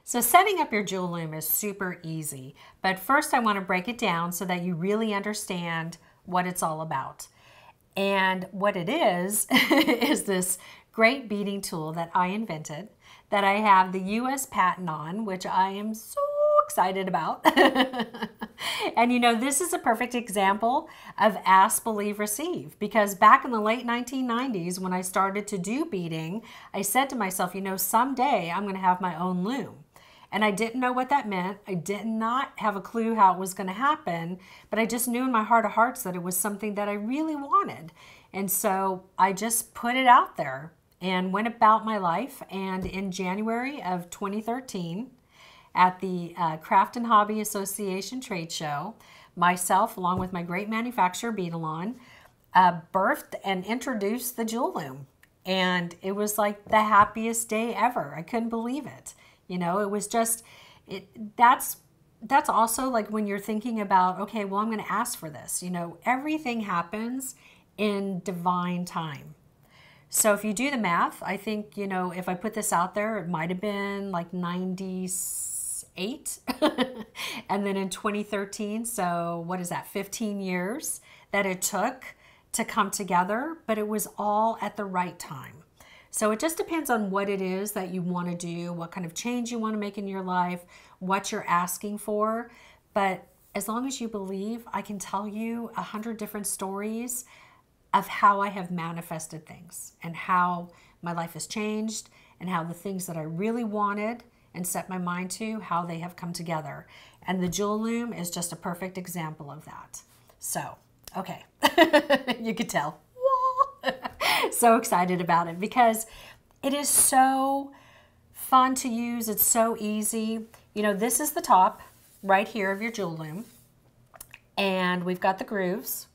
So setting up your jewel loom is super easy, but first I want to break it down so that you really understand what it's all about. And what it is, is this great beading tool that I invented that I have the US patent on, which I am so excited about. And you know, this is a perfect example of ask, believe, receive, because back in the late 1990s when I started to do beading, I said to myself, you know, someday I'm going to have my own loom. And I didn't know what that meant. I did not have a clue how it was going to happen, but I just knew in my heart of hearts that it was something that I really wanted. And so I just put it out there and went about my life. And in January of 2013, at the Craft and Hobby Association trade show, myself, along with my great manufacturer, Beadalon, birthed and introduced the jewel loom. And it was like the happiest day ever. I couldn't believe it. You know, it was just, that's also like when you're thinking about, okay, well, I'm going to ask for this. You know, everything happens in divine time. So if you do the math, I think, you know, if I put this out there, it might have been like 98. And then in 2013, so what is that, 15 years that it took to come together, but it was all at the right time. So it just depends on what it is that you want to do, what kind of change you want to make in your life, what you're asking for. But as long as you believe, I can tell you 100 different stories of how I have manifested things and how my life has changed and how the things that I really wanted and set my mind to, how they have come together. And the jewel loom is just a perfect example of that. So, okay, you could tell. So excited about it because it is so fun to use. It's so easy. You know, this is the top right here of your jewel loom, and we've got the grooves.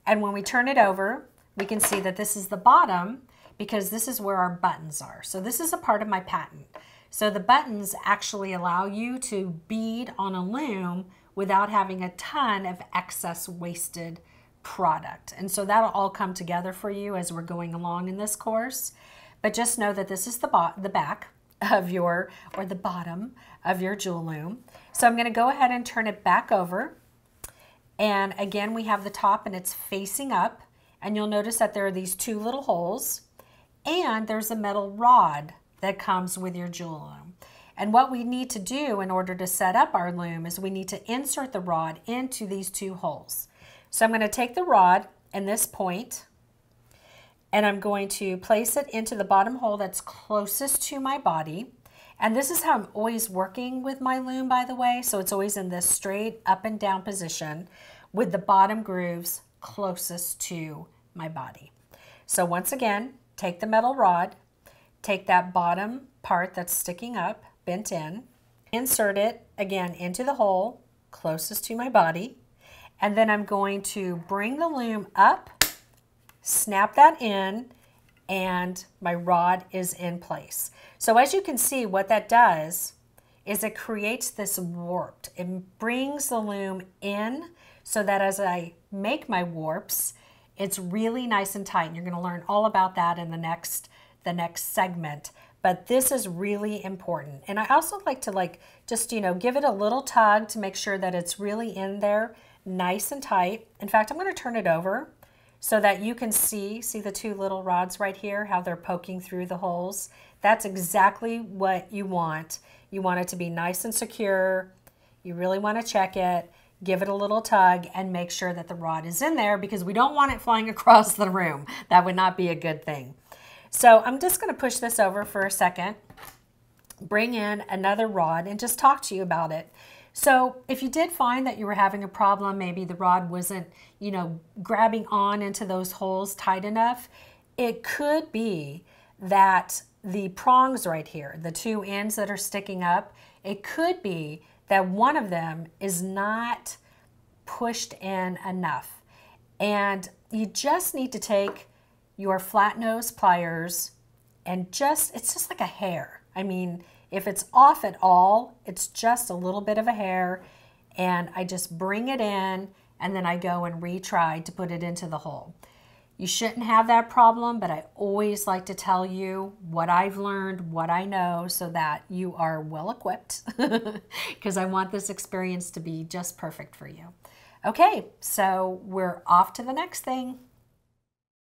And when we turn it over, we can see that this is the bottom because this is where our buttons are. So this is a part of my patent. So the buttons actually allow you to bead on a loom without having a ton of excess wasted product. And so that'll all come together for you as we're going along in this course. But just know that this is the back of your, or the bottom of your jewel loom. So I'm going to go ahead and turn it back over. And again, we have the top and it's facing up. And you'll notice that there are these two little holes. And there's a metal rod that comes with your jewel loom. And what we need to do in order to set up our loom is we need to insert the rod into these two holes. So I'm going to take the rod and this point, and I'm going to place it into the bottom hole that's closest to my body. And this is how I'm always working with my loom, by the way. So it's always in this straight up and down position with the bottom grooves closest to my body. So once again, take the metal rod, take that bottom part that's sticking up, bent in, insert it again into the hole closest to my body. And then I'm going to bring the loom up, snap that in, and my rod is in place. So as you can see, what that does is it creates this warp. It brings the loom in so that as I make my warps, it's really nice and tight. And you're going to learn all about that in the next segment. But this is really important. And I also like to just, you know, give it a little tug to make sure that it's really in there, nice and tight. In fact, I'm going to turn it over so that you can see the two little rods right here, how they're poking through the holes. That's exactly what you want. You want it to be nice and secure. You really want to check it, give it a little tug, and make sure that the rod is in there because we don't want it flying across the room. That would not be a good thing. So I'm just going to push this over for a second, bring in another rod, and just talk to you about it. So if you did find that you were having a problem, maybe the rod wasn't, you know, grabbing on into those holes tight enough, it could be that the prongs right here, the two ends that are sticking up, it could be that one of them is not pushed in enough. And you just need to take your flat nose pliers and it's just like a hair. I mean, if it's off at all, it's just a little bit of a hair, and I just bring it in and then I go and retry to put it into the hole. You shouldn't have that problem, but I always like to tell you what I've learned, what I know, so that you are well equipped, because I want this experience to be just perfect for you. Okay, so we're off to the next thing.